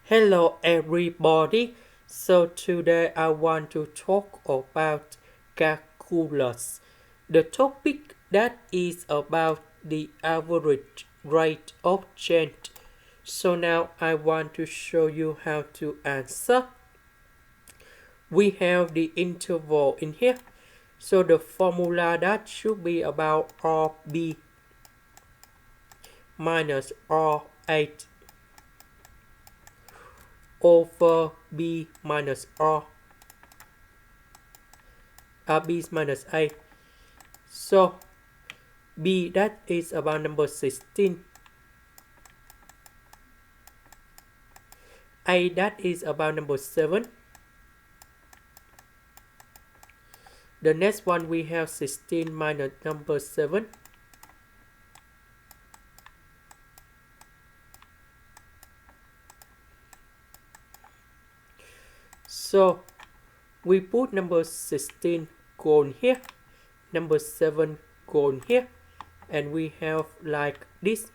Hello everybody. So today I want to talk about calculus. The topic that is about the average rate of change. So now I want to show you how to answer. We have the interval in here. So the formula that should be about RB minus R8 over B minus B minus A. So B that is about number 16. A that is about number 7. The next one we have 16 minus number 7. So we put number 16 gone here, number 7 gone here, and we have like this.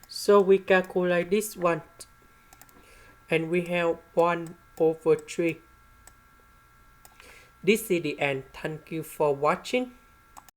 So we calculate this one and we have 1 over 3. This is the end. Thank you for watching.